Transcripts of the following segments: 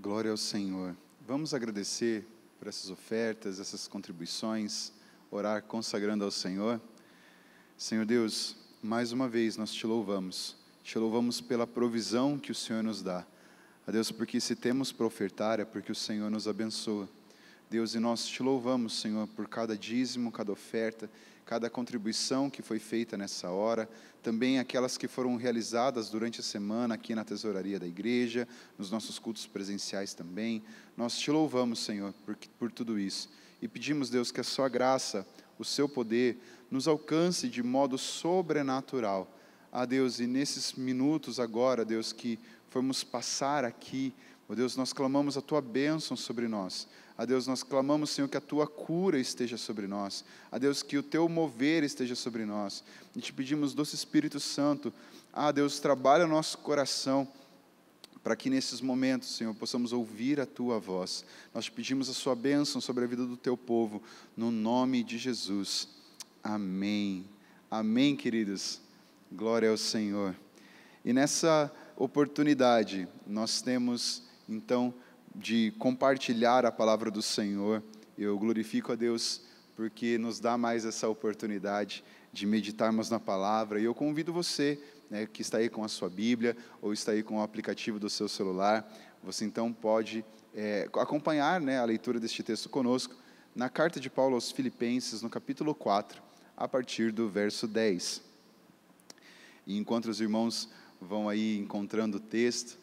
Glória ao Senhor. Vamos agradecer por essas ofertas, essas contribuições, orar consagrando ao Senhor. Senhor Deus, mais uma vez nós te louvamos pela provisão que o Senhor nos dá. A Deus, porque se temos para ofertar é porque o Senhor nos abençoa. Deus, e nós te louvamos, Senhor, por cada dízimo, cada oferta, cada contribuição que foi feita nessa hora, também aquelas que foram realizadas durante a semana aqui na tesouraria da igreja, nos nossos cultos presenciais também. Nós te louvamos, Senhor, por tudo isso. E pedimos, Deus, que a sua graça, o seu poder, nos alcance de modo sobrenatural. Deus, e nesses minutos agora, Deus, que formos passar aqui, Deus, nós clamamos a tua bênção sobre nós. Deus, nós clamamos, Senhor, que a tua cura esteja sobre nós. Deus, que o teu mover esteja sobre nós. E te pedimos, doce Espírito Santo, Deus, trabalha o nosso coração, para que nesses momentos, Senhor, possamos ouvir a tua voz. Nós te pedimos a sua bênção sobre a vida do teu povo, no nome de Jesus. Amém. Amém, queridos. Glória ao Senhor. E nessa oportunidade, nós temos, então, de compartilhar a palavra do Senhor. Eu glorifico a Deus porque nos dá mais essa oportunidade de meditarmos na palavra, e eu convido você, que está aí com a sua Bíblia, ou está aí com o aplicativo do seu celular, você então pode acompanhar, a leitura deste texto conosco, na carta de Paulo aos Filipenses, no capítulo 4, a partir do verso 10. E enquanto os irmãos vão aí encontrando o texto,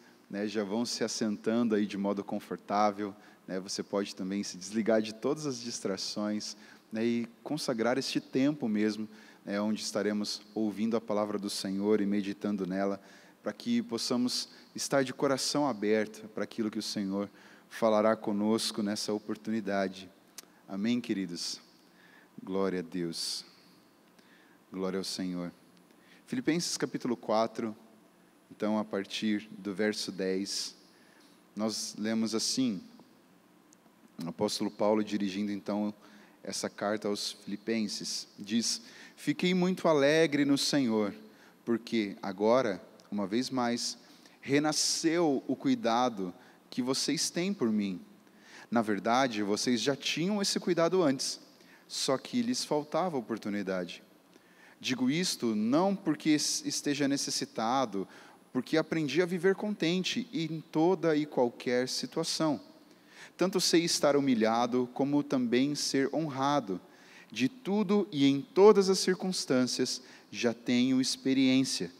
já vão se assentando aí de modo confortável, você pode também se desligar de todas as distrações, e consagrar este tempo mesmo, onde estaremos ouvindo a palavra do Senhor e meditando nela, para que possamos estar de coração aberto para aquilo que o Senhor falará conosco nessa oportunidade. Amém, queridos? Glória a Deus. Glória ao Senhor. Filipenses capítulo 4, então, a partir do verso 10, nós lemos assim, o apóstolo Paulo dirigindo, então, essa carta aos Filipenses, diz: fiquei muito alegre no Senhor, porque agora, uma vez mais, renasceu o cuidado que vocês têm por mim. Na verdade, vocês já tinham esse cuidado antes, só que lhes faltava oportunidade. Digo isto não porque esteja necessitado, porque aprendi a viver contente em toda e qualquer situação. Tanto sei estar humilhado, como também ser honrado. De tudo e em todas as circunstâncias já tenho experiência,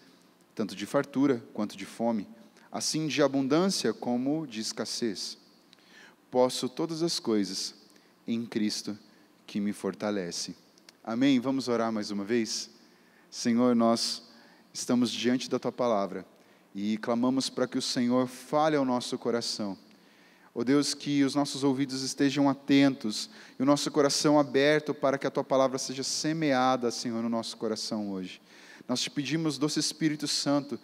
tanto de fartura quanto de fome, assim de abundância como de escassez. Posso todas as coisas em Cristo que me fortalece. Amém? Vamos orar mais uma vez? Senhor, nós estamos diante da tua palavra e clamamos para que o Senhor fale ao nosso coração. Ó Deus, que os nossos ouvidos estejam atentos e o nosso coração aberto para que a tua palavra seja semeada, Senhor, no nosso coração hoje. Nós te pedimos, doce Espírito Santo,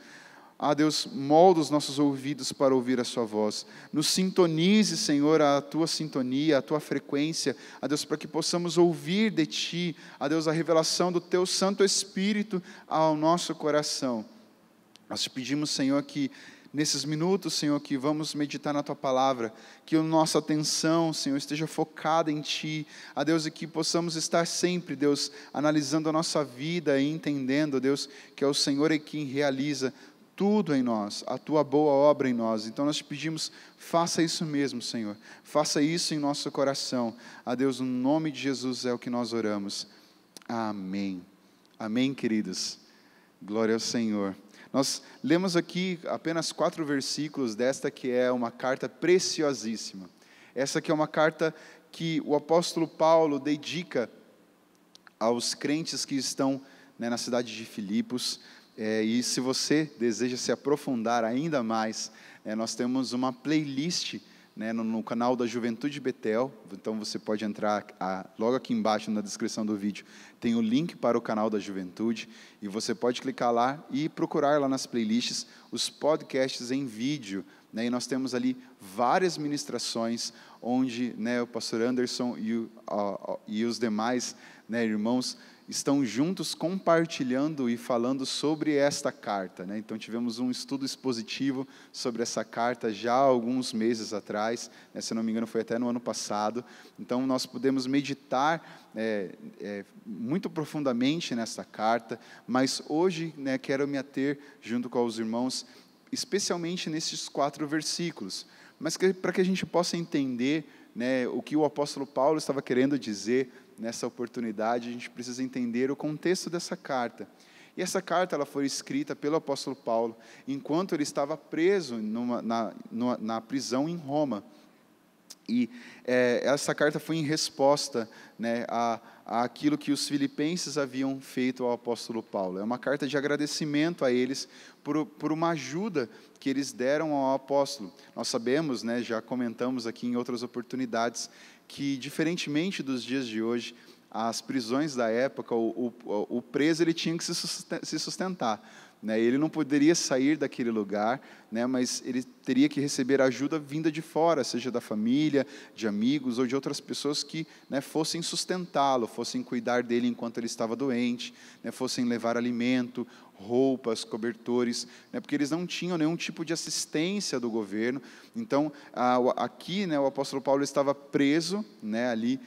Deus, molda os nossos ouvidos para ouvir a sua voz. Nos sintonize, Senhor, a tua sintonia, a tua frequência, Deus, para que possamos ouvir de ti, Deus, a revelação do teu Santo Espírito ao nosso coração. Nós te pedimos, Senhor, que nesses minutos, Senhor, que vamos meditar na tua palavra, que a nossa atenção, Senhor, esteja focada em ti, Deus, e que possamos estar sempre, Deus, analisando a nossa vida e entendendo, Deus, que é o Senhor quem realiza tudo em nós, a tua boa obra em nós. Então nós te pedimos, faça isso mesmo, Senhor, faça isso em nosso coração. Deus, no nome de Jesus é o que nós oramos. Amém. Amém, queridos. Glória ao Senhor. Nós lemos aqui apenas 4 versículos desta que é uma carta preciosíssima. Essa que é uma carta que o apóstolo Paulo dedica aos crentes que estão na cidade de Filipos. E se você deseja se aprofundar ainda mais, nós temos uma playlist no canal da Juventude Betel. Então você pode entrar logo aqui embaixo na descrição do vídeo, tem o link para o canal da Juventude, e você pode clicar lá e procurar lá nas playlists os podcasts em vídeo, e nós temos ali várias ministrações, onde o pastor Anderson e os demais irmãos estão juntos compartilhando e falando sobre esta carta, né? Então tivemos um estudo expositivo sobre essa carta já há alguns meses atrás, né? Se não me engano foi até no ano passado. Então nós pudemos meditar muito profundamente nessa carta, mas hoje, né, quero me ater junto com os irmãos, especialmente nesses 4 versículos, mas para que a gente possa entender, né, o que o apóstolo Paulo estava querendo dizer nessa oportunidade. A gente precisa entender o contexto dessa carta. E essa carta ela foi escrita pelo apóstolo Paulo enquanto ele estava preso na prisão em Roma. E essa carta foi em resposta, né, àquilo que os filipenses haviam feito ao apóstolo Paulo. É uma carta de agradecimento a eles por uma ajuda que eles deram ao apóstolo. Nós sabemos, né, já comentamos aqui em outras oportunidades, que diferentemente dos dias de hoje, as prisões da época, o preso ele tinha que se sustentar, né? Ele não poderia sair daquele lugar, né, mas ele teria que receber ajuda vinda de fora, seja da família, de amigos ou de outras pessoas que, né, fossem sustentá-lo, fossem cuidar dele enquanto ele estava doente, né, fossem levar alimento, roupas, cobertores, né, porque eles não tinham nenhum tipo de assistência do governo. Então, aqui, né, o apóstolo Paulo estava preso, né, ali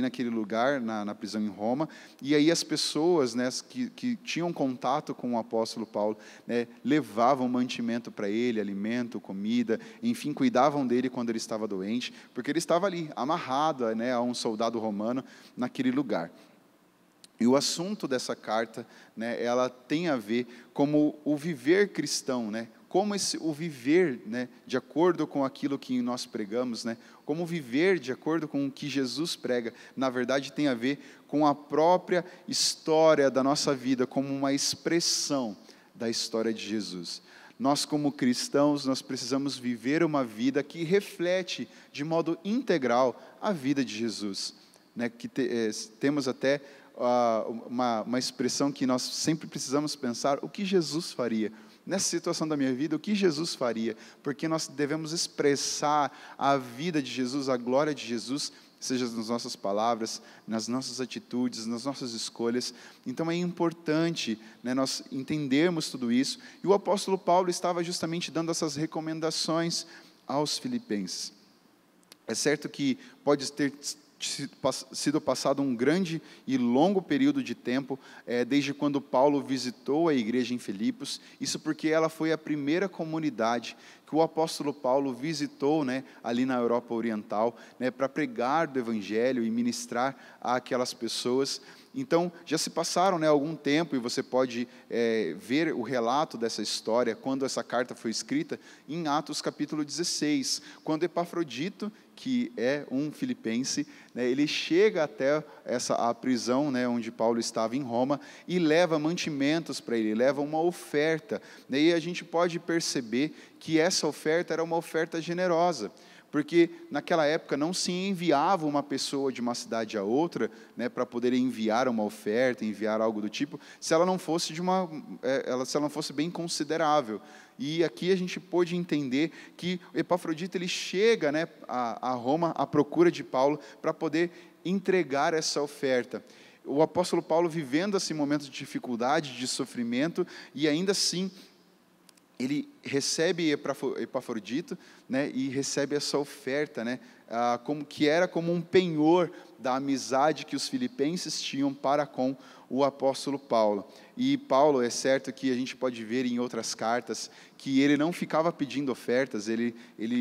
naquele lugar, na prisão em Roma, e aí as pessoas, né, que tinham contato com o apóstolo Paulo, né, levavam mantimento para ele, alimento, comida, enfim, cuidavam dele quando ele estava doente, porque ele estava ali, amarrado, né, a um soldado romano naquele lugar. E o assunto dessa carta, né, ela tem a ver como o viver cristão, né, como o viver, né, de acordo com aquilo que nós pregamos, né, como viver de acordo com o que Jesus prega, na verdade tem a ver com a própria história da nossa vida, como uma expressão da história de Jesus. Nós, como cristãos, nós precisamos viver uma vida que reflete de modo integral a vida de Jesus, né, que temos até uma expressão que nós sempre precisamos pensar: o que Jesus faria? Nessa situação da minha vida, o que Jesus faria? Porque nós devemos expressar a vida de Jesus, a glória de Jesus, seja nas nossas palavras, nas nossas atitudes, nas nossas escolhas. Então é importante, né, nós entendermos tudo isso. E o apóstolo Paulo estava justamente dando essas recomendações aos filipenses. É certo que pode ter sido passado um grande e longo período de tempo, desde quando Paulo visitou a igreja em Filipos, isso porque ela foi a primeira comunidade que o apóstolo Paulo visitou, né, ali na Europa Oriental, né, para pregar do Evangelho e ministrar àquelas pessoas. Então, já se passaram, né, algum tempo, e você pode ver o relato dessa história, quando essa carta foi escrita, em Atos capítulo 16, quando Epafrodito, que é um filipense, né, ele chega até a prisão, né, onde Paulo estava em Roma, e leva mantimentos para ele, leva uma oferta. E a gente pode perceber que essa oferta era uma oferta generosa, porque naquela época não se enviava uma pessoa de uma cidade a outra, né, para poder enviar uma oferta, enviar algo do tipo, se ela não fosse se ela não fosse bem considerável. E aqui a gente pôde entender que Epafrodito ele chega, né, a Roma à procura de Paulo para poder entregar essa oferta. O apóstolo Paulo vivendo esse momento de dificuldade, de sofrimento, e ainda assim ele recebe Epafrodito, né, e recebe essa oferta, né, que era como um penhor da amizade que os filipenses tinham para com o apóstolo Paulo. E Paulo, é certo que a gente pode ver em outras cartas, que ele não ficava pedindo ofertas, ele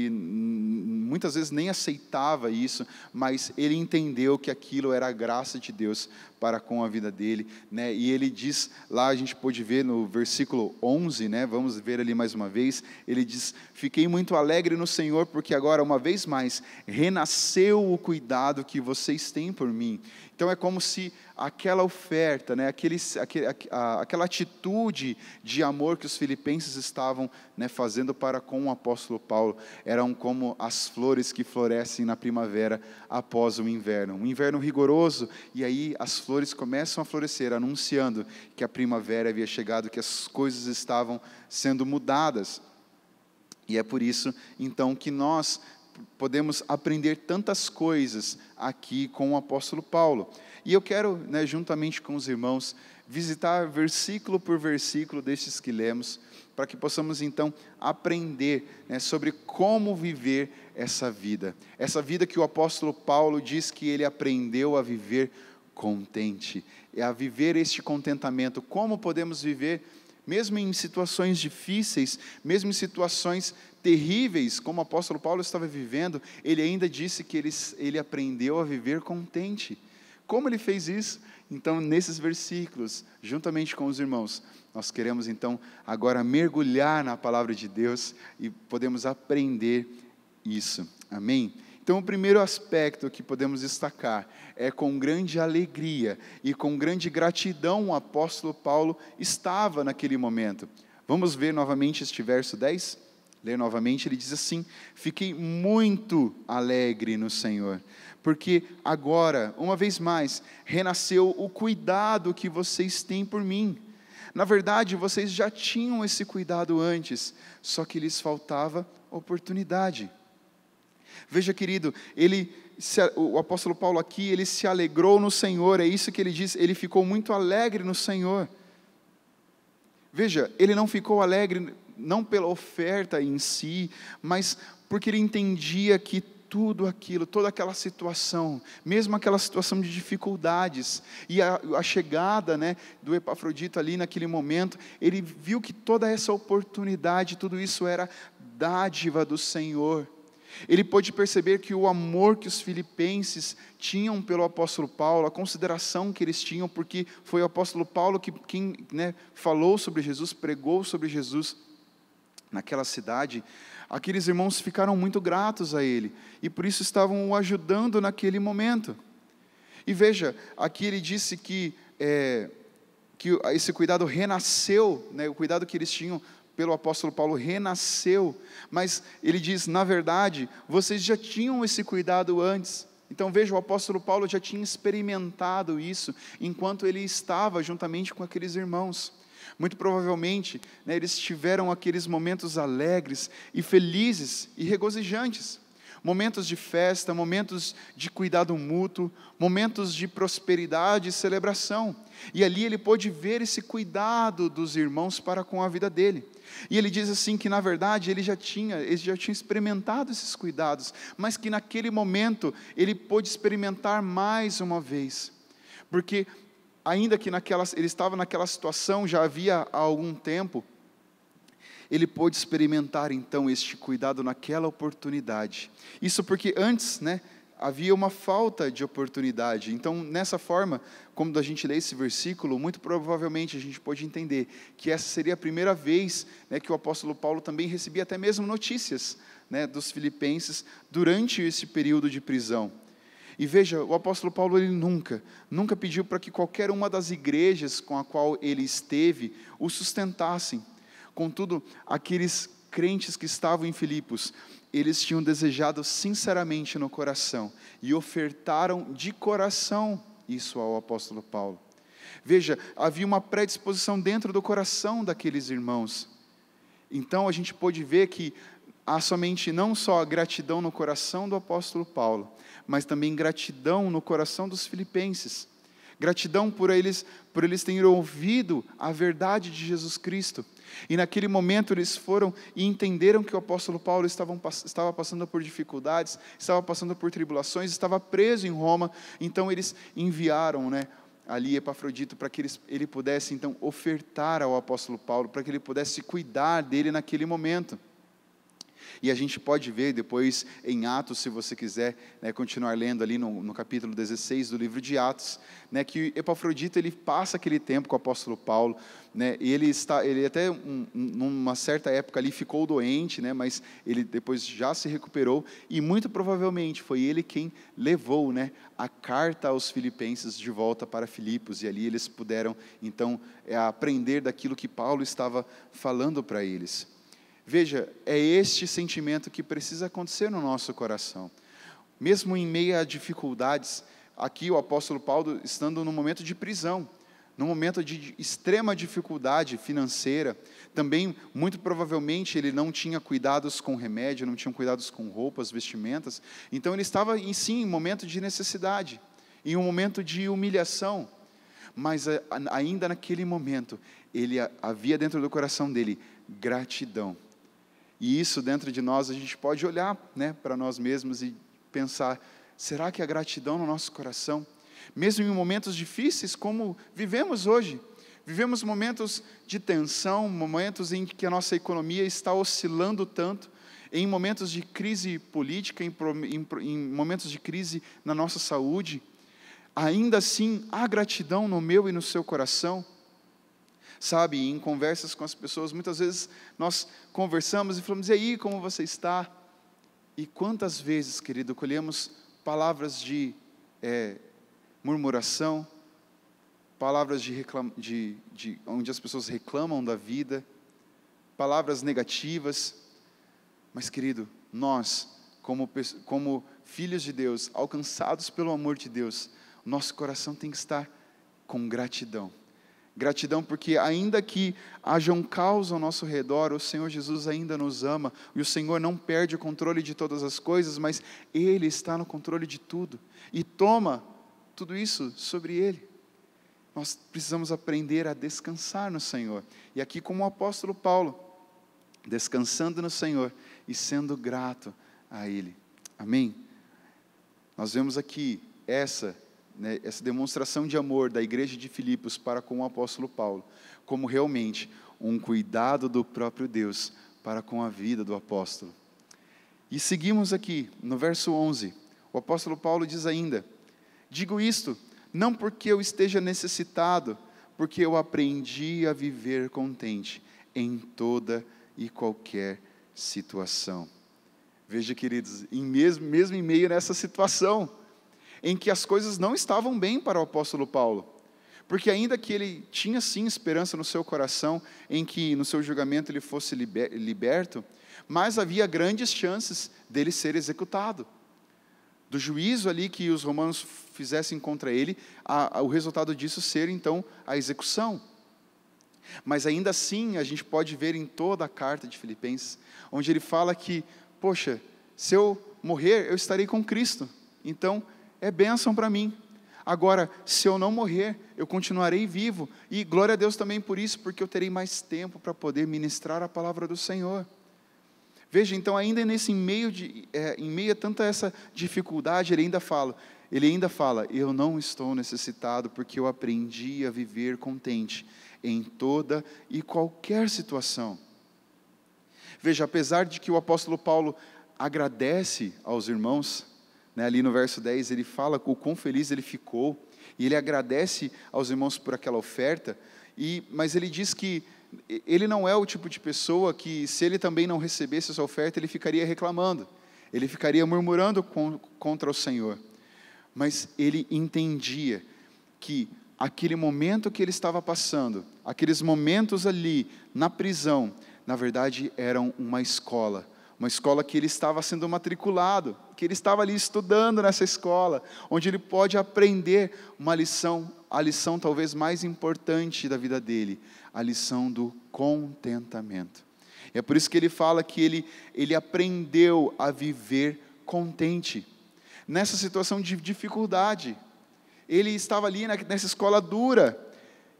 muitas vezes nem aceitava isso, mas ele entendeu que aquilo era a graça de Deus para com a vida dele, né? E ele diz, lá a gente pode ver no versículo 11, né? Vamos ver ali mais uma vez, ele diz: fiquei muito alegre no Senhor, porque agora, uma vez mais, renasceu o cuidado que vocês têm por mim. Então é como se aquela oferta, né, aquela atitude de amor que os filipenses estavam, né, fazendo para com o apóstolo Paulo, eram como as flores que florescem na primavera após o inverno. Um inverno rigoroso, e aí as flores começam a florescer, anunciando que a primavera havia chegado, que as coisas estavam sendo mudadas. E é por isso, então, que nós podemos aprender tantas coisas aqui com o apóstolo Paulo. E eu quero, juntamente com os irmãos, visitar versículo por versículo destes que lemos, para que possamos então aprender sobre como viver essa vida que o apóstolo Paulo diz que ele aprendeu a viver contente, a viver este contentamento. Como podemos viver mesmo em situações difíceis, mesmo em situações terríveis, como o apóstolo Paulo estava vivendo, ele ainda disse que ele aprendeu a viver contente. Como ele fez isso? Então, nesses versículos, juntamente com os irmãos, nós queremos então agora mergulhar na palavra de Deus e podemos aprender isso. Amém? Então, o primeiro aspecto que podemos destacar é com grande alegria e com grande gratidão o apóstolo Paulo estava naquele momento. Vamos ver novamente este verso 10? Ler novamente, ele diz assim: fiquei muito alegre no Senhor, porque agora, uma vez mais, renasceu o cuidado que vocês têm por mim. Na verdade, vocês já tinham esse cuidado antes, só que lhes faltava oportunidade. Veja, querido, o apóstolo Paulo aqui, ele se alegrou no Senhor, é isso que ele diz, ele ficou muito alegre no Senhor. Veja, ele não ficou alegre, não pela oferta em si, mas porque ele entendia que tudo aquilo, toda aquela situação, mesmo aquela situação de dificuldades, e a chegada do Epafrodito ali naquele momento, ele viu que toda essa oportunidade, tudo isso era dádiva do Senhor. Ele pôde perceber que o amor que os filipenses tinham pelo apóstolo Paulo, a consideração que eles tinham, porque foi o apóstolo Paulo quem falou sobre Jesus, pregou sobre Jesus naquela cidade. Aqueles irmãos ficaram muito gratos a ele, e por isso estavam o ajudando naquele momento. E veja, aqui ele disse que esse cuidado renasceu, o cuidado que eles tinham pelo apóstolo Paulo renasceu, mas ele diz, na verdade, vocês já tinham esse cuidado antes. Então veja, o apóstolo Paulo já tinha experimentado isso, enquanto ele estava juntamente com aqueles irmãos. Muito provavelmente, eles tiveram aqueles momentos alegres e felizes e regozijantes, momentos de festa, momentos de cuidado mútuo, momentos de prosperidade e celebração, e ali ele pôde ver esse cuidado dos irmãos para com a vida dele. E ele diz assim que na verdade ele já tinha experimentado esses cuidados, mas que naquele momento ele pôde experimentar mais uma vez, porque ainda que ele estava naquela situação já havia algum tempo, ele pôde experimentar então este cuidado naquela oportunidade. Isso porque antes, havia uma falta de oportunidade. Então, nessa forma, como a gente lê esse versículo, muito provavelmente a gente pode entender que essa seria a primeira vez que o apóstolo Paulo também recebia até mesmo notícias dos filipenses durante esse período de prisão. E veja, o apóstolo Paulo ele nunca pediu para que qualquer uma das igrejas com a qual ele esteve o sustentassem. Contudo, aqueles crentes que estavam em Filipos, eles tinham desejado sinceramente no coração e ofertaram de coração isso ao apóstolo Paulo. Veja, havia uma predisposição dentro do coração daqueles irmãos. Então a gente pôde ver que há somente não só a gratidão no coração do apóstolo Paulo, mas também gratidão no coração dos filipenses. Gratidão por eles terem ouvido a verdade de Jesus Cristo. E naquele momento eles foram e entenderam que o apóstolo Paulo estava passando por dificuldades, estava passando por tribulações, estava preso em Roma. Então eles enviaram ali Epafrodito para que ele pudesse então ofertar ao apóstolo Paulo, para que ele pudesse cuidar dele naquele momento. E a gente pode ver depois em Atos, se você quiser continuar lendo ali no capítulo 16 do livro de Atos, que Epafrodito ele passa aquele tempo com o apóstolo Paulo, e ele até numa certa época ali ficou doente, mas ele depois já se recuperou, e muito provavelmente foi ele quem levou a carta aos filipenses de volta para Filipos, e ali eles puderam então aprender daquilo que Paulo estava falando para eles. Veja, é este sentimento que precisa acontecer no nosso coração. Mesmo em meio a dificuldades, aqui o apóstolo Paulo estando no momento de prisão, num momento de extrema dificuldade financeira, também, muito provavelmente, ele não tinha cuidados com remédio, não tinha cuidados com roupas, vestimentas, então ele estava, em momento de necessidade, em um momento de humilhação, mas ainda naquele momento, havia dentro do coração dele gratidão. E isso dentro de nós, a gente pode olhar, né, para nós mesmos e pensar, será que a gratidão no nosso coração, mesmo em momentos difíceis como vivemos hoje, vivemos momentos de tensão, momentos em que a nossa economia está oscilando tanto, em momentos de crise política, em momentos de crise na nossa saúde, ainda assim há gratidão no meu e no seu coração? Sabe, em conversas com as pessoas, muitas vezes nós conversamos e falamos, e aí, como você está? E quantas vezes, querido, colhemos palavras de murmuração, palavras onde as pessoas reclamam da vida, palavras negativas, mas, querido, nós, como filhos de Deus, alcançados pelo amor de Deus, nosso coração tem que estar com gratidão. Gratidão porque ainda que haja um caos ao nosso redor, o Senhor Jesus ainda nos ama, e o Senhor não perde o controle de todas as coisas, mas Ele está no controle de tudo, e toma tudo isso sobre Ele. Nós precisamos aprender a descansar no Senhor, e aqui como o apóstolo Paulo, descansando no Senhor, e sendo grato a Ele, amém? Nós vemos aqui essa demonstração de amor da igreja de Filipos para com o apóstolo Paulo, como realmente um cuidado do próprio Deus para com a vida do apóstolo. E seguimos aqui, no verso 11, o apóstolo Paulo diz ainda, digo isto, não porque eu esteja necessitado, porque eu aprendi a viver contente em toda e qualquer situação. Veja, queridos, mesmo em meio nessa situação, em que as coisas não estavam bem para o apóstolo Paulo, porque ainda que ele tinha sim esperança no seu coração, em que no seu julgamento ele fosse liberto, mas havia grandes chances dele ser executado, do juízo ali que os romanos fizessem contra ele, o resultado disso ser então a execução. Mas ainda assim a gente pode ver em toda a carta de Filipenses, onde ele fala que, poxa, se eu morrer eu estarei com Cristo, então é bênção para mim. Agora, se eu não morrer, eu continuarei vivo. E glória a Deus também por isso, porque eu terei mais tempo para poder ministrar a palavra do Senhor. Veja, então, ainda em meio a tanta essa dificuldade, ele ainda fala, eu não estou necessitado, porque eu aprendi a viver contente em toda e qualquer situação. Veja, apesar de que o apóstolo Paulo agradece aos irmãos, ali no verso 10 ele fala o quão feliz ele ficou, e ele agradece aos irmãos por aquela oferta, mas ele diz que ele não é o tipo de pessoa que, se ele também não recebesse essa oferta, ele ficaria reclamando, ele ficaria murmurando contra o Senhor, mas ele entendia que aquele momento que ele estava passando, aqueles momentos ali na prisão, na verdade eram uma escola que ele estava sendo matriculado, que ele estava ali estudando nessa escola, onde ele pode aprender uma lição, a lição talvez mais importante da vida dele, a lição do contentamento. É por isso que ele fala que ele aprendeu a viver contente, nessa situação de dificuldade. Ele estava ali nessa escola dura,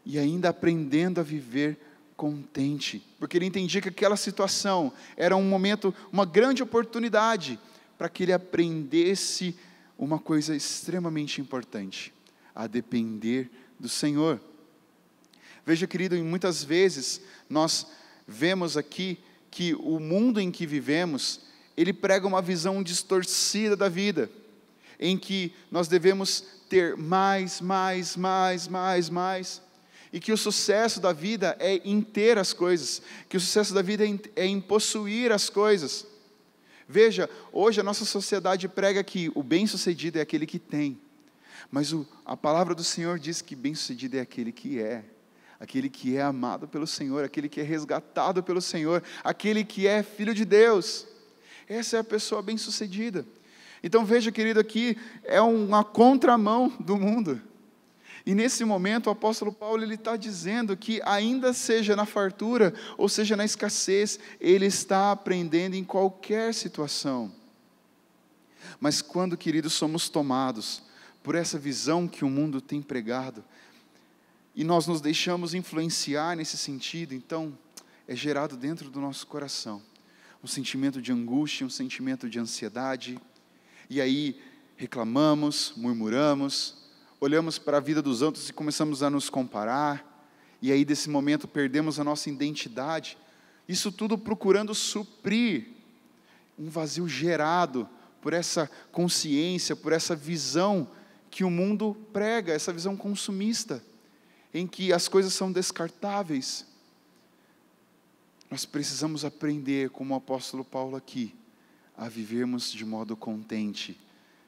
e ainda aprendendo a viver contente, porque ele entendia que aquela situação era um momento, uma grande oportunidade, para que ele aprendesse uma coisa extremamente importante, a depender do Senhor. Veja, querido, muitas vezes nós vemos aqui que o mundo em que vivemos, ele prega uma visão distorcida da vida, em que nós devemos ter mais, e que o sucesso da vida é em ter as coisas, que o sucesso da vida é em possuir as coisas. Veja, hoje a nossa sociedade prega que o bem-sucedido é aquele que tem, mas a palavra do Senhor diz que bem-sucedido é aquele que é amado pelo Senhor, aquele que é resgatado pelo Senhor, aquele que é filho de Deus. Essa é a pessoa bem-sucedida. Então veja, querido, aqui é uma contramão do mundo. E nesse momento o apóstolo Paulo ele está dizendo que ainda seja na fartura ou seja na escassez, ele está aprendendo em qualquer situação. Mas quando, queridos, somos tomados por essa visão que o mundo tem pregado, e nós nos deixamos influenciar nesse sentido, então é gerado dentro do nosso coração um sentimento de angústia, um sentimento de ansiedade, e aí reclamamos, murmuramos, olhamos para a vida dos outros e começamos a nos comparar, e aí desse momento perdemos a nossa identidade, isso tudo procurando suprir um vazio gerado por essa consciência, por essa visão que o mundo prega, essa visão consumista, em que as coisas são descartáveis. Nós precisamos aprender, como o apóstolo Paulo aqui, a vivermos de modo contente,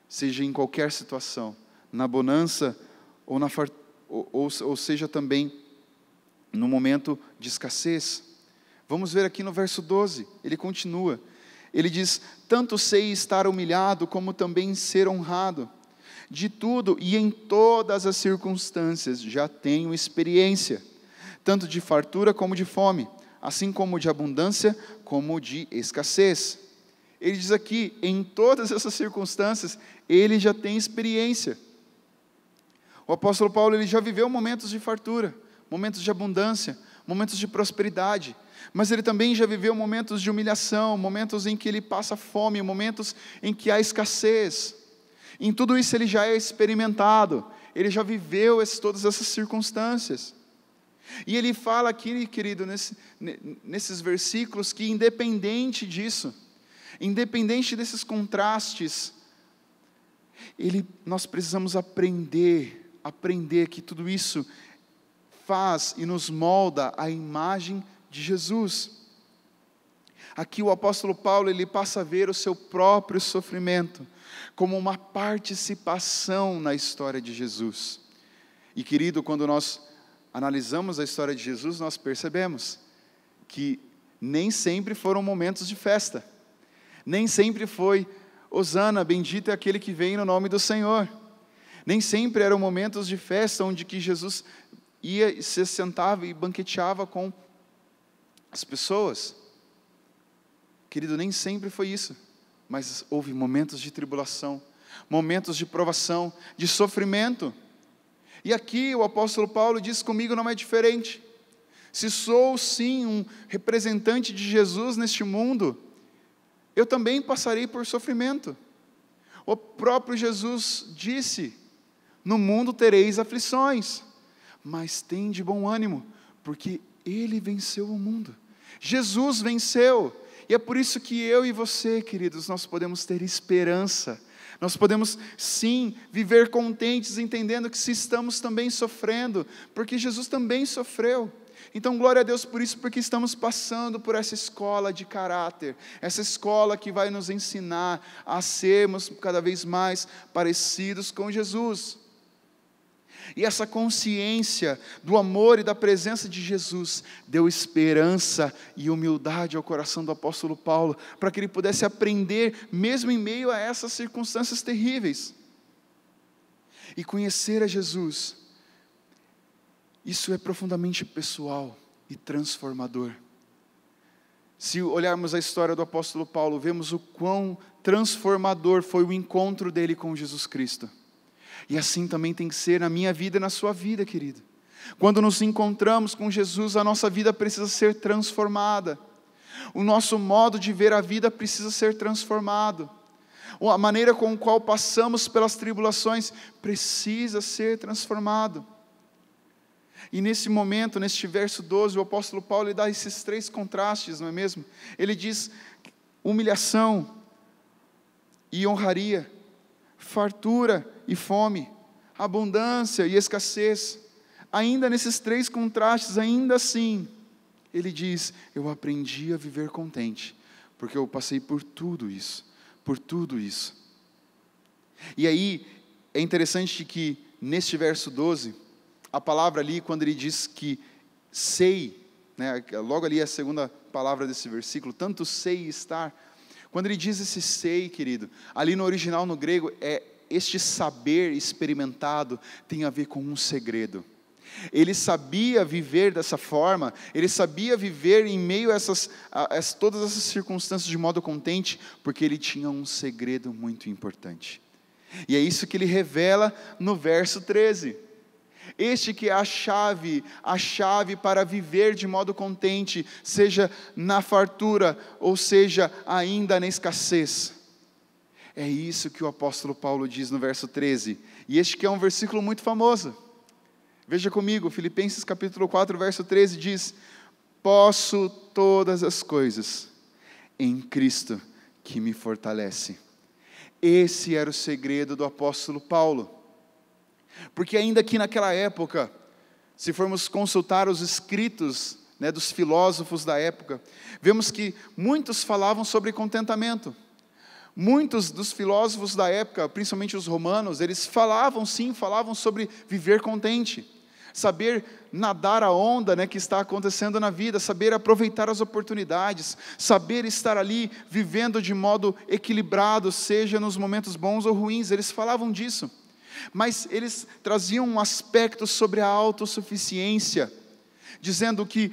seja em qualquer situação, na bonança ou seja também no momento de escassez. Vamos ver aqui no verso 12, ele continua, ele diz: tanto sei estar humilhado, como também ser honrado, de tudo e em todas as circunstâncias já tenho experiência, tanto de fartura como de fome, assim como de abundância como de escassez. Ele diz aqui, em todas essas circunstâncias, ele já tem experiência. O apóstolo Paulo ele já viveu momentos de fartura, momentos de abundância, momentos de prosperidade, mas ele também já viveu momentos de humilhação, momentos em que ele passa fome, momentos em que há escassez. Em tudo isso ele já é experimentado, ele já viveu todas essas circunstâncias. E ele fala aqui, querido, nesses versículos, que independente disso, independente desses contrastes, nós precisamos aprender que tudo isso faz e nos molda a imagem de Jesus. Aqui o apóstolo Paulo, ele passa a ver o seu próprio sofrimento como uma participação na história de Jesus. E querido, quando nós analisamos a história de Jesus, nós percebemos que nem sempre foram momentos de festa, nem sempre foi Hosana, bendito é aquele que vem no nome do Senhor, nem sempre eram momentos de festa onde que Jesus ia, se sentava e banqueteava com as pessoas. Querido, nem sempre foi isso, mas houve momentos de tribulação, momentos de provação, de sofrimento. E aqui o apóstolo Paulo diz: comigo não é diferente. Se sou sim um representante de Jesus neste mundo, eu também passarei por sofrimento. O próprio Jesus disse: no mundo tereis aflições, mas tende bom ânimo, porque Ele venceu o mundo. Jesus venceu, e é por isso que eu e você, queridos, nós podemos ter esperança, nós podemos sim viver contentes, entendendo que se estamos também sofrendo, porque Jesus também sofreu. Então glória a Deus por isso, porque estamos passando por essa escola de caráter, essa escola que vai nos ensinar a sermos cada vez mais parecidos com Jesus. E essa consciência do amor e da presença de Jesus deu esperança e humildade ao coração do apóstolo Paulo, para que ele pudesse aprender, mesmo em meio a essas circunstâncias terríveis. E conhecer a Jesus, isso é profundamente pessoal e transformador. Se olharmos a história do apóstolo Paulo, vemos o quão transformador foi o encontro dele com Jesus Cristo. E assim também tem que ser na minha vida e na sua vida, querido. Quando nos encontramos com Jesus, a nossa vida precisa ser transformada. O nosso modo de ver a vida precisa ser transformado. A maneira com a qual passamos pelas tribulações precisa ser transformado. E nesse momento, neste verso 12, o apóstolo Paulo ele dá esses três contrastes, não é mesmo? Ele diz humilhação e honraria, fartura e fome, abundância e escassez. Ainda nesses três contrastes, ainda assim, ele diz: eu aprendi a viver contente, porque eu passei por tudo isso, E aí, é interessante que neste verso 12, a palavra ali, quando ele diz que sei, né, logo ali é a segunda palavra desse versículo, tanto sei estar, quando ele diz esse sei, querido, ali no original no grego, este saber experimentado tem a ver com um segredo. Ele sabia viver dessa forma, ele sabia viver em meio a todas essas circunstâncias de modo contente, porque ele tinha um segredo muito importante. E é isso que ele revela no verso 13. Este que é a chave para viver de modo contente, seja na fartura, ou seja, ainda na escassez. É isso que o apóstolo Paulo diz no verso 13, e este que é um versículo muito famoso. Veja comigo, Filipenses capítulo 4, verso 13 diz: posso todas as coisas em Cristo que me fortalece. Esse era o segredo do apóstolo Paulo, porque ainda que naquela época, se formos consultar os escritos, dos filósofos da época, vemos que muitos falavam sobre contentamento. Muitos dos filósofos da época, principalmente os romanos, eles falavam sobre viver contente, saber nadar a onda, que está acontecendo na vida, saber aproveitar as oportunidades, saber estar ali vivendo de modo equilibrado, seja nos momentos bons ou ruins. Eles falavam disso, mas eles traziam um aspecto sobre a autossuficiência, dizendo que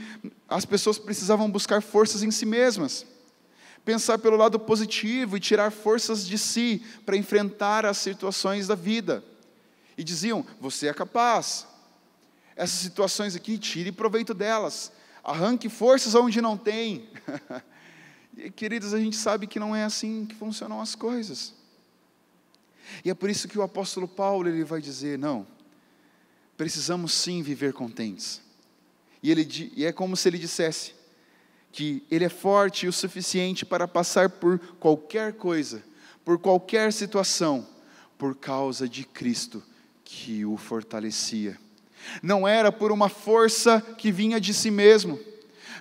as pessoas precisavam buscar forças em si mesmas, pensar pelo lado positivo e tirar forças de si para enfrentar as situações da vida. E diziam: você é capaz, essas situações aqui, tire proveito delas, arranque forças onde não tem. E, queridos, a gente sabe que não é assim que funcionam as coisas. E é por isso que o apóstolo Paulo, ele vai dizer: não, precisamos sim viver contentes. E é como se ele dissesse que ele é forte o suficiente para passar por qualquer coisa, por qualquer situação, por causa de Cristo que o fortalecia. Não era por uma força que vinha de si mesmo,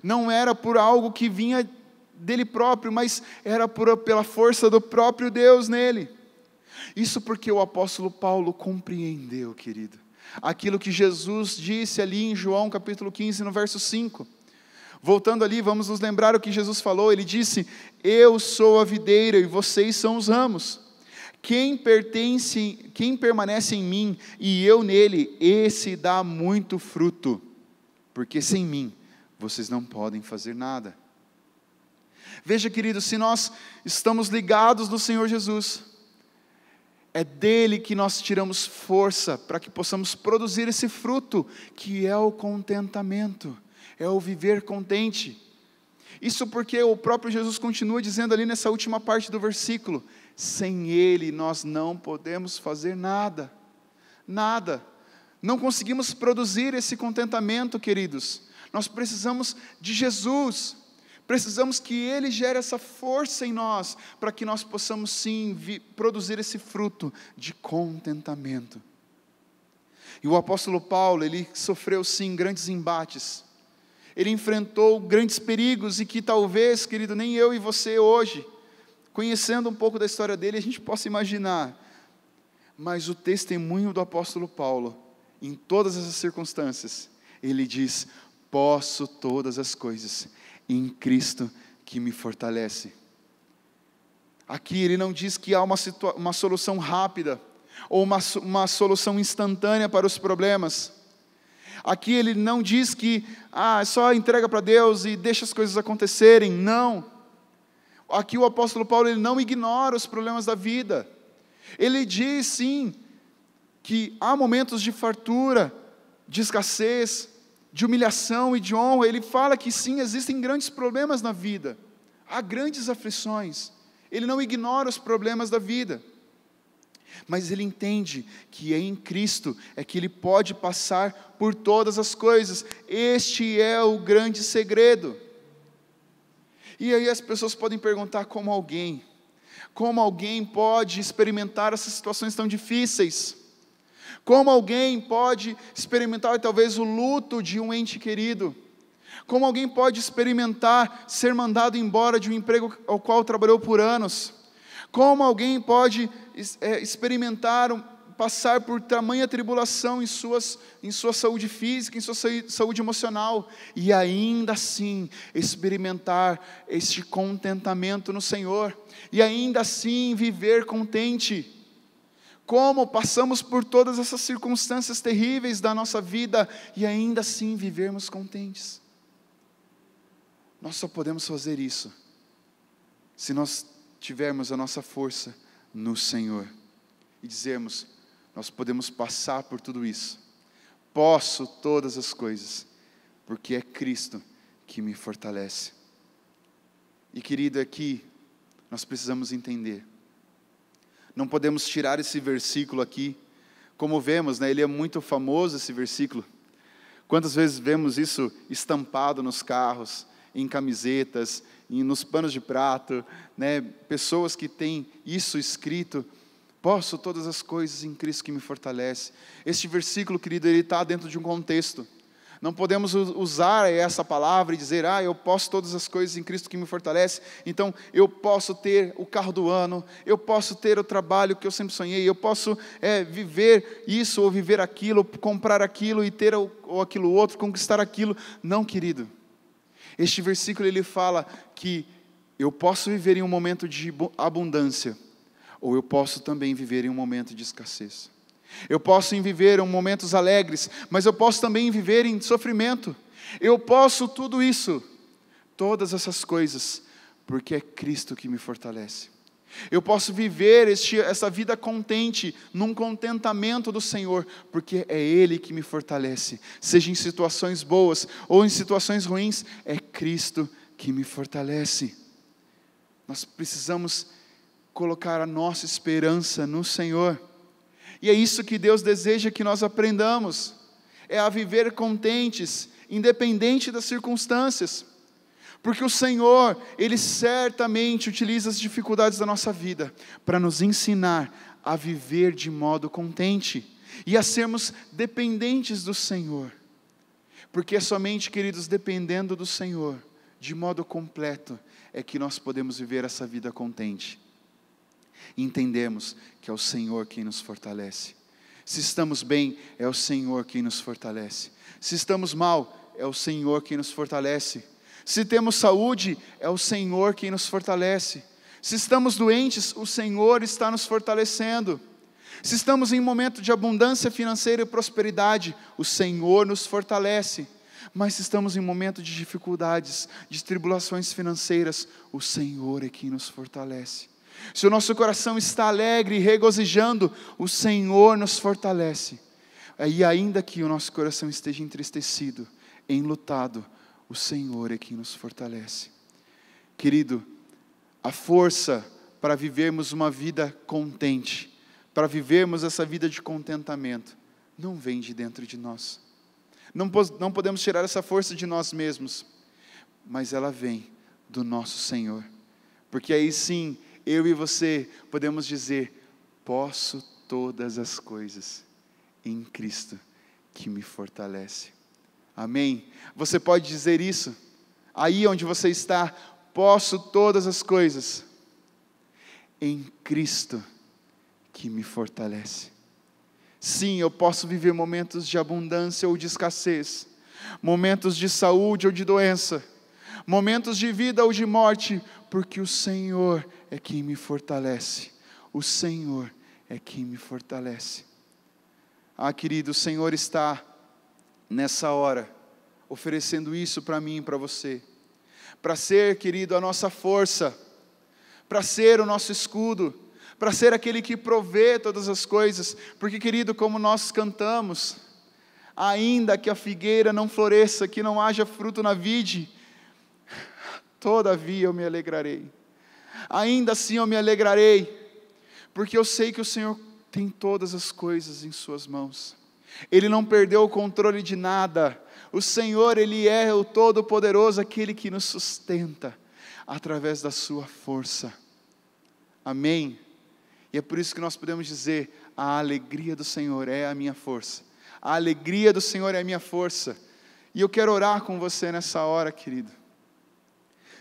não era por algo que vinha dele próprio, mas era pela força do próprio Deus nele. Isso porque o apóstolo Paulo compreendeu, querido, aquilo que Jesus disse ali em João capítulo 15, no verso 5. Voltando ali, vamos nos lembrar o que Jesus falou. Ele disse: eu sou a videira e vocês são os ramos. Quem permanece em mim e eu nele, esse dá muito fruto, porque sem mim vocês não podem fazer nada. Veja, querido, se nós estamos ligados no Senhor Jesus, é dele que nós tiramos força para que possamos produzir esse fruto, que é o contentamento, é o viver contente. Isso porque o próprio Jesus continua dizendo ali nessa última parte do versículo: sem ele nós não podemos fazer nada, nada, não conseguimos produzir esse contentamento, queridos. Nós precisamos de Jesus, precisamos que ele gere essa força em nós, para que nós possamos sim produzir esse fruto de contentamento. E o apóstolo Paulo, ele sofreu sim grandes embates, ele enfrentou grandes perigos, e que talvez, querido, nem eu e você hoje, conhecendo um pouco da história dele, a gente possa imaginar. Mas o testemunho do apóstolo Paulo, em todas essas circunstâncias, ele diz: posso todas as coisas em Cristo que me fortalece. Aqui ele não diz que há uma solução rápida, ou uma solução instantânea para os problemas. Aqui ele não diz que só entrega para Deus e deixa as coisas acontecerem. Não. Aqui o apóstolo Paulo, ele não ignora os problemas da vida. Ele diz sim, que há momentos de fartura, de escassez, de humilhação e de honra. Ele fala que sim, existem grandes problemas na vida, há grandes aflições. Ele não ignora os problemas da vida, mas ele entende que é em Cristo é que ele pode passar por todas as coisas. Este é o grande segredo. E aí as pessoas podem perguntar: como alguém pode experimentar essas situações tão difíceis? Como alguém pode experimentar talvez o luto de um ente querido? Como alguém pode experimentar ser mandado embora de um emprego ao qual trabalhou por anos? Como alguém pode passar por tamanha tribulação em sua saúde física, em sua saúde emocional, e ainda assim experimentar este contentamento no Senhor, e ainda assim viver contente? como passamos por todas essas circunstâncias terríveis da nossa vida e ainda assim vivermos contentes. Nós só podemos fazer isso se nós tivermos a nossa força no Senhor e dizermos: nós podemos passar por tudo isso, posso todas as coisas, porque é Cristo que me fortalece. E querido, aqui nós precisamos entender, não podemos tirar esse versículo aqui, como vemos, né, ele é muito famoso esse versículo. Quantas vezes vemos isso estampado nos carros, em camisetas, nos panos de prato, né, pessoas que têm isso escrito: posso todas as coisas em Cristo que me fortalece. Este versículo, querido, ele está dentro de um contexto. Não podemos usar essa palavra e dizer: eu posso todas as coisas em Cristo que me fortalece, então eu posso ter o carro do ano, eu posso ter o trabalho que eu sempre sonhei, eu posso viver isso ou viver aquilo, comprar aquilo e ter ou aquilo outro, conquistar aquilo. Não, querido. Este versículo ele fala que eu posso viver em um momento de abundância, ou eu posso também viver em um momento de escassez. Eu posso viver em momentos alegres, mas eu posso também viver em sofrimento. Eu posso tudo isso, todas essas coisas, porque é Cristo que me fortalece. Eu posso viver essa vida contente, num contentamento do Senhor, porque é Ele que me fortalece. Seja em situações boas ou em situações ruins, é Cristo que me fortalece. Nós precisamos colocar a nossa esperança no Senhor. E é isso que Deus deseja que nós aprendamos, é a viver contentes, independente das circunstâncias, porque o Senhor, Ele certamente utiliza as dificuldades da nossa vida, para nos ensinar a viver de modo contente, e a sermos dependentes do Senhor, porque é somente, queridos, dependendo do Senhor, de modo completo, é que nós podemos viver essa vida contente. Entendemos que é o Senhor quem nos fortalece. Se estamos bem, é o Senhor quem nos fortalece. Se estamos mal, é o Senhor quem nos fortalece. Se temos saúde, é o Senhor quem nos fortalece. Se estamos doentes, o Senhor está nos fortalecendo. Se estamos em um momento de abundância financeira e prosperidade, o Senhor nos fortalece. Mas se estamos em um momento de dificuldades, de tribulações financeiras, o Senhor é quem nos fortalece. Se o nosso coração está alegre e regozijando, o Senhor nos fortalece. E ainda que o nosso coração esteja entristecido, enlutado, o Senhor é quem nos fortalece. Querido, a força para vivermos uma vida contente, para vivermos essa vida de contentamento, não vem de dentro de nós. Não podemos tirar essa força de nós mesmos, mas ela vem do nosso Senhor. Porque aí sim, eu e você podemos dizer: posso todas as coisas em Cristo que me fortalece. Amém? Você pode dizer isso? Aí onde você está: posso todas as coisas em Cristo que me fortalece. Sim, eu posso viver momentos de abundância ou de escassez, momentos de saúde ou de doença, momentos de vida ou de morte, porque o Senhor é quem me fortalece. O Senhor é quem me fortalece. Querido, o Senhor está nessa hora oferecendo isso para mim e para você, para ser, querido, a nossa força, para ser o nosso escudo, para ser aquele que provê todas as coisas, porque, querido, como nós cantamos, ainda que a figueira não floresça, que não haja fruto na vide, todavia eu me alegrarei. Ainda assim eu me alegrarei, porque eu sei que o Senhor tem todas as coisas em suas mãos. Ele não perdeu o controle de nada. O Senhor, Ele é o Todo-Poderoso, aquele que nos sustenta através da sua força. Amém? E é por isso que nós podemos dizer: a alegria do Senhor é a minha força. A alegria do Senhor é a minha força. E eu quero orar com você nessa hora, querido.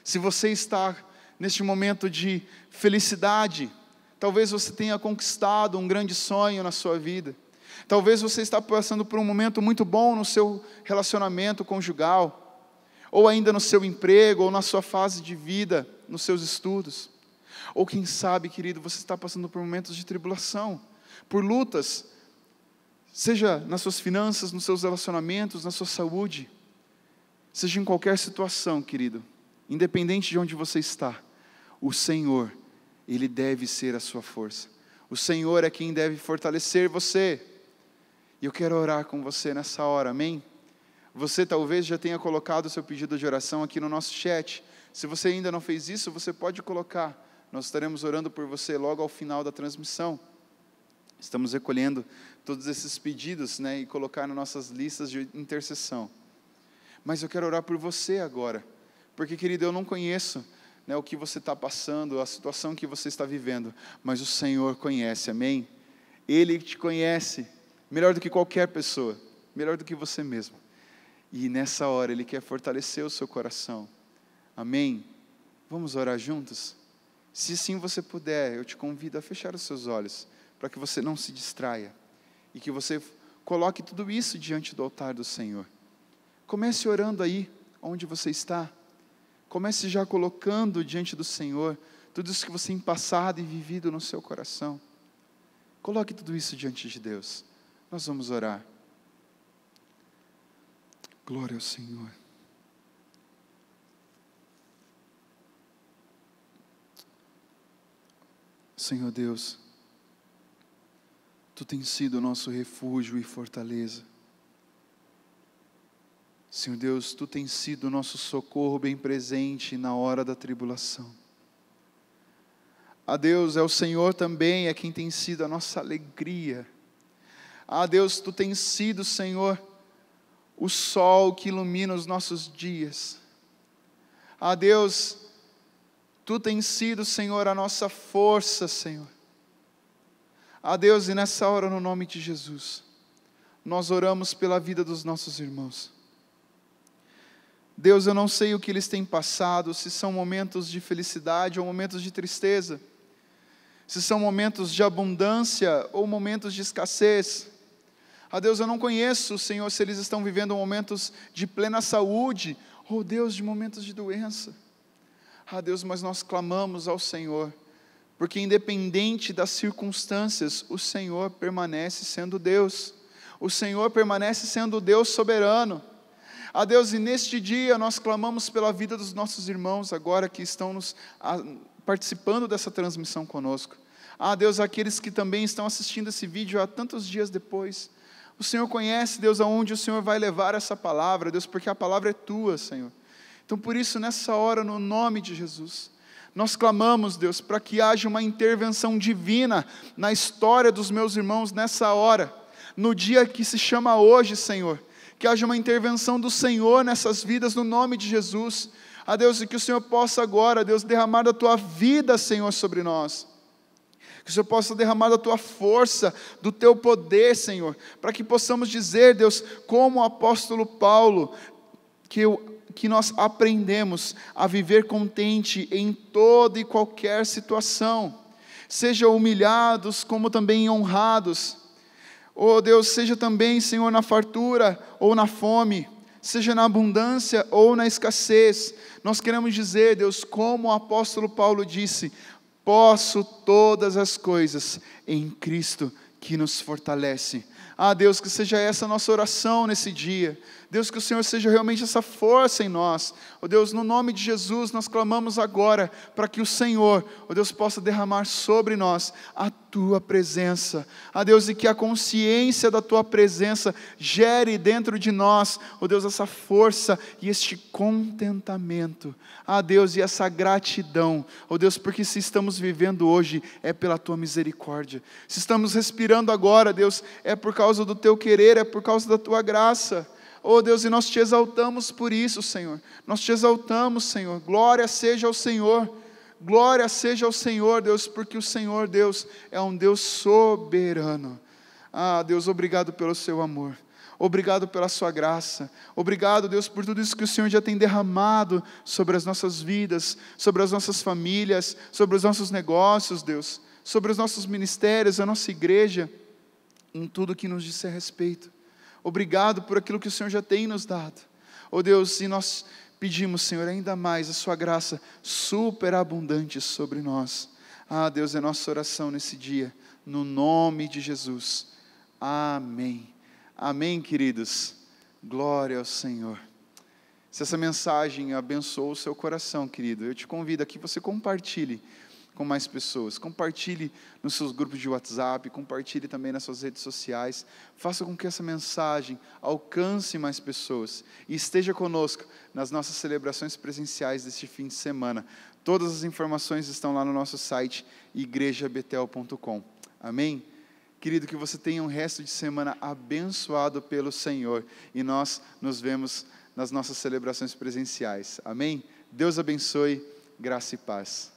Se você está neste momento de felicidade, talvez você tenha conquistado um grande sonho na sua vida. Talvez você está passando por um momento muito bom no seu relacionamento conjugal, ou ainda no seu emprego, ou na sua fase de vida, nos seus estudos. Ou quem sabe, querido, você está passando por momentos de tribulação, por lutas, seja nas suas finanças, nos seus relacionamentos, na sua saúde, seja em qualquer situação, querido, independente de onde você está, o Senhor, Ele deve ser a sua força. O Senhor é quem deve fortalecer você. E eu quero orar com você nessa hora, amém? Você talvez já tenha colocado o seu pedido de oração aqui no nosso chat. Se você ainda não fez isso, você pode colocar. Nós estaremos orando por você logo ao final da transmissão. Estamos recolhendo todos esses pedidos, e colocar nas nossas listas de intercessão. Mas eu quero orar por você agora, porque, querido, eu não conheço o que você está passando, a situação que você está vivendo, mas o Senhor conhece, amém? Ele te conhece, melhor do que qualquer pessoa, melhor do que você mesmo. E nessa hora Ele quer fortalecer o seu coração, amém? Vamos orar juntos? Se sim você puder, eu te convido a fechar os seus olhos, para que você não se distraia, e que você coloque tudo isso diante do altar do Senhor. Comece orando aí, onde você está. Comece já colocando diante do Senhor tudo isso que você tem passado e vivido no seu coração. Coloque tudo isso diante de Deus. Nós vamos orar. Glória ao Senhor. Senhor Deus, Tu tens sido o nosso refúgio e fortaleza. Senhor Deus, Tu tens sido o nosso socorro bem presente na hora da tribulação. Deus, é o Senhor também, é quem tem sido a nossa alegria. Deus, Tu tens sido, Senhor, o sol que ilumina os nossos dias. Deus, Tu tens sido, Senhor, a nossa força, Senhor. Deus, e nessa hora, no nome de Jesus, nós oramos pela vida dos nossos irmãos. Deus, eu não sei o que eles têm passado, se são momentos de felicidade ou momentos de tristeza, se são momentos de abundância ou momentos de escassez. Deus, eu não conheço, Senhor, se eles estão vivendo momentos de plena saúde, ou Deus, de momentos de doença. Deus, mas nós clamamos ao Senhor, porque independente das circunstâncias, o Senhor permanece sendo Deus, o Senhor permanece sendo Deus soberano. Deus, e neste dia nós clamamos pela vida dos nossos irmãos agora que estão participando dessa transmissão conosco. Deus, aqueles que também estão assistindo esse vídeo há tantos dias depois. O Senhor conhece, Deus, aonde o Senhor vai levar essa palavra, Deus, porque a palavra é Tua, Senhor. Então, por isso, nessa hora, no nome de Jesus, nós clamamos, Deus, para que haja uma intervenção divina na história dos meus irmãos nessa hora, no dia que se chama hoje, Senhor. Que haja uma intervenção do Senhor nessas vidas, no nome de Jesus. Deus, e que o Senhor possa agora, Deus, derramar da Tua vida, Senhor, sobre nós. Que o Senhor possa derramar da Tua força, do Teu poder, Senhor, para que possamos dizer, Deus, como o apóstolo Paulo, que nós aprendemos a viver contente em toda e qualquer situação, seja humilhados como também honrados. Deus, seja também, Senhor, na fartura ou na fome, seja na abundância ou na escassez, nós queremos dizer, Deus, como o apóstolo Paulo disse, posso todas as coisas em Cristo que nos fortalece. Deus, que seja essa a nossa oração nesse dia. Deus, que o Senhor seja realmente essa força em nós. Deus, no nome de Jesus, nós clamamos agora para que o Senhor, Deus, possa derramar sobre nós a Tua presença. Deus, e que a consciência da Tua presença gere dentro de nós, Deus, essa força e este contentamento. Deus, e essa gratidão. Deus, porque se estamos vivendo hoje, é pela Tua misericórdia. Se estamos respirando agora, Deus, é por causa do Teu querer, é por causa da Tua graça. Deus, e nós Te exaltamos por isso, Senhor. Nós Te exaltamos, Senhor. Glória seja ao Senhor. Glória seja ao Senhor, Deus, porque o Senhor, Deus, é um Deus soberano. Deus, obrigado pelo Seu amor. Obrigado pela Sua graça. Obrigado, Deus, por tudo isso que o Senhor já tem derramado sobre as nossas vidas, sobre as nossas famílias, sobre os nossos negócios, Deus, sobre os nossos ministérios, a nossa igreja, em tudo que nos diz a respeito. Obrigado por aquilo que o Senhor já tem nos dado. Deus, e nós pedimos, Senhor, ainda mais a Sua graça superabundante sobre nós. Ah, Deus, é nossa oração nesse dia, no nome de Jesus. Amém. Amém, queridos. Glória ao Senhor. Se essa mensagem abençoou o seu coração, querido, eu te convido a que você compartilhe com mais pessoas. Compartilhe nos seus grupos de WhatsApp, compartilhe também nas suas redes sociais. Faça com que essa mensagem alcance mais pessoas. E esteja conosco nas nossas celebrações presenciais deste fim de semana. Todas as informações estão lá no nosso site, igrejabetel.com. Amém? Querido, que você tenha um resto de semana abençoado pelo Senhor. E nós nos vemos nas nossas celebrações presenciais. Amém? Deus abençoe, graça e paz.